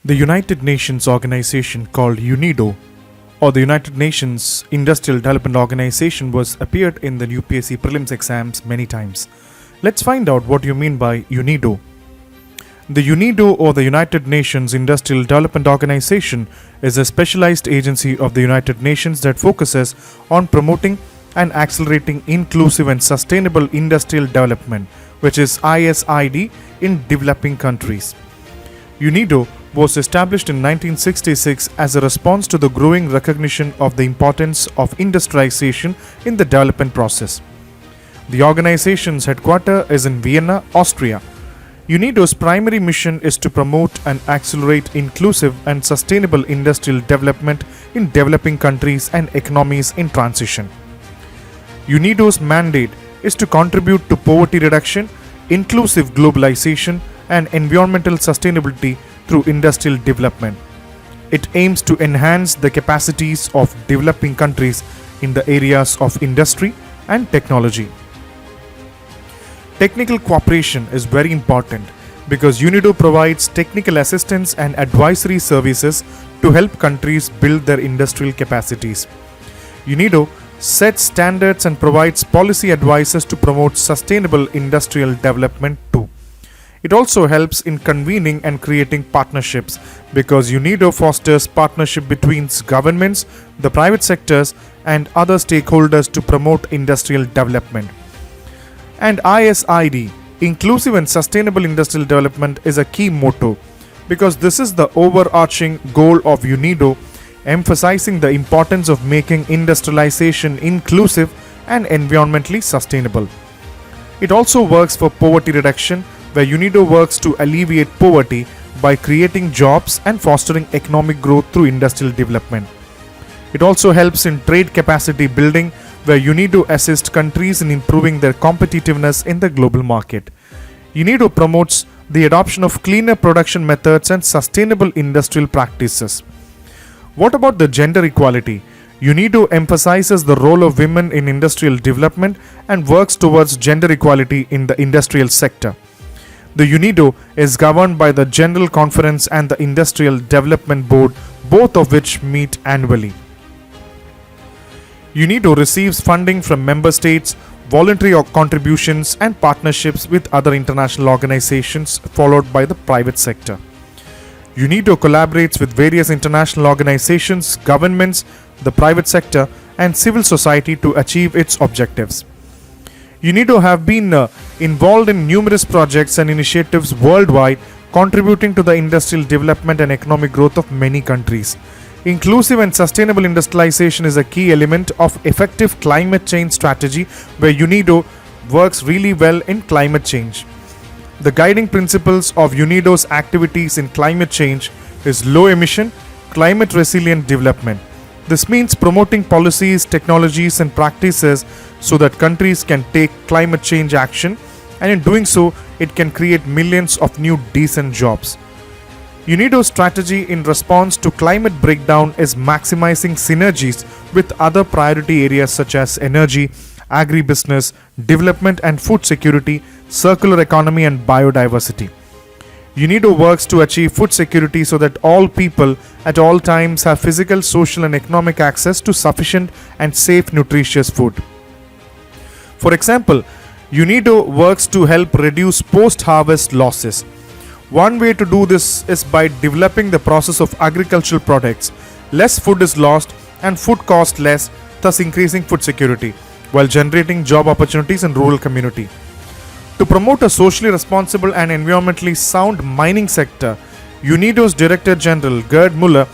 The United Nations organization called UNIDO, or the United Nations Industrial Development Organization, was appeared in the UPSC prelims exams many times. Let's find out what you mean by UNIDO. The UNIDO, or the United Nations Industrial Development Organization, is a specialized agency of the United Nations that focuses on promoting and accelerating inclusive and sustainable industrial development, which is ISID, in developing countries. UNIDO was established in 1966 as a response to the growing recognition of the importance of industrialization in the development process. The organization's headquarters is in Vienna, Austria. UNIDO's primary mission is to promote and accelerate inclusive and sustainable industrial development in developing countries and economies in transition. UNIDO's mandate is to contribute to poverty reduction, inclusive globalization, and environmental sustainability through industrial development. It aims to enhance the capacities of developing countries in the areas of industry and technology. Technical cooperation is very important because UNIDO provides technical assistance and advisory services to help countries build their industrial capacities. UNIDO sets standards and provides policy advices to promote sustainable industrial development too. It also helps in convening and creating partnerships because UNIDO fosters partnership between governments, the private sectors, and other stakeholders to promote industrial development. And ISID, Inclusive and Sustainable Industrial Development, is a key motto because this is the overarching goal of UNIDO, emphasizing the importance of making industrialization inclusive and environmentally sustainable. It also works for poverty reduction, where UNIDO works to alleviate poverty by creating jobs and fostering economic growth through industrial development. It also helps in trade capacity building, where UNIDO assists countries in improving their competitiveness in the global market. UNIDO promotes the adoption of cleaner production methods and sustainable industrial practices. What about the gender equality? UNIDO emphasizes the role of women in industrial development and works towards gender equality in the industrial sector. The UNIDO is governed by the General Conference and the Industrial Development Board, both of which meet annually. UNIDO receives funding from member states, voluntary contributions, and partnerships with other international organizations, followed by the private sector. UNIDO collaborates with various international organizations, governments, the private sector, and civil society to achieve its objectives. UNIDO have been involved in numerous projects and initiatives worldwide, contributing to the industrial development and economic growth of many countries. Inclusive and sustainable industrialization is a key element of effective climate change strategy, where UNIDO works really well in climate change. The guiding principles of UNIDO's activities in climate change is low emission, climate resilient development. This means promoting policies, technologies, and practices so that countries can take climate change action, and in doing so, it can create millions of new decent jobs. UNIDO's strategy in response to climate breakdown is maximizing synergies with other priority areas such as energy, agribusiness, development and food security, circular economy, and biodiversity. UNIDO works to achieve food security so that all people at all times have physical, social, and economic access to sufficient and safe, nutritious food. For example, UNIDO works to help reduce post-harvest losses. One way to do this is by developing the process of agricultural products. Less food is lost and food costs less, thus increasing food security, while generating job opportunities in rural community. To promote a socially responsible and environmentally sound mining sector, UNIDO's Director General Gerd Muller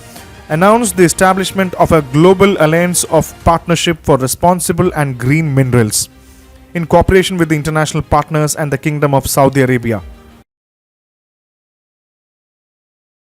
announced the establishment of a global alliance of partnership for responsible and green minerals in cooperation with the international partners and the Kingdom of Saudi Arabia.